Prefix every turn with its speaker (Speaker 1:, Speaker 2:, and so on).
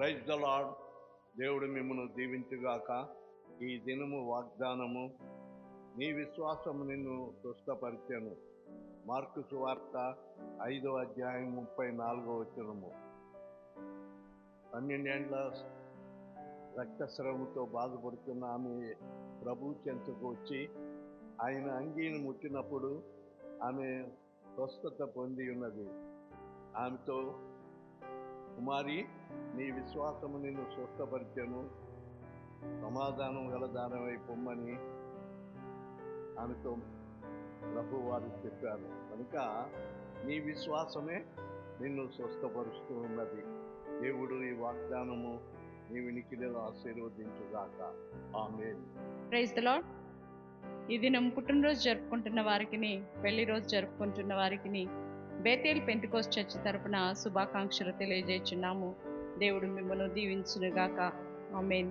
Speaker 1: Praise the lord. దేవుడు మిమ్మల్ని దీవించుగాక. ఈ దినము వాగ్దానము, నీ విశ్వాసము నిన్ను స్వస్థపరిచెను. మార్కు సువార్త 5వ అధ్యాయం 34వ వచనము. 12 ఏండ్ల రక్తస్రావంతో బాధపడుతున్న ఆమె ప్రభు చెంతకు వచ్చి ఆయన అంగీని ముట్టినప్పుడు ఆమె స్వస్థత పొంది ఉన్నది. ఆమెతో, కుమారి, నీ విశ్వాసము నిన్ను స్వస్థపరిచెను, సమాధానం గల దానమై పొమ్మని ఆమెతో ప్రభు వారు చెప్పారు. కనుక నీ విశ్వాసమే నిన్ను స్వస్థపరుస్తూ ఉన్నది. దేవుడు ఈ వాగ్దానము నీ వినికిడిలో ఆశీర్వదించుగాక. ఆమేన్.
Speaker 2: Praise the lord. ఈ దినం పుట్టినరోజు జరుపుకుంటున్న వారికి, పెళ్లి రోజు జరుపుకుంటున్న వారికి బేతేల్ పెంటెకోస్ట్ చర్చ్ తరపున శుభాకాంక్షలు తెలియజేస్తున్నాము. దేవుడు మిమ్మల్ని దీవించునుగాక. ఆమేన్.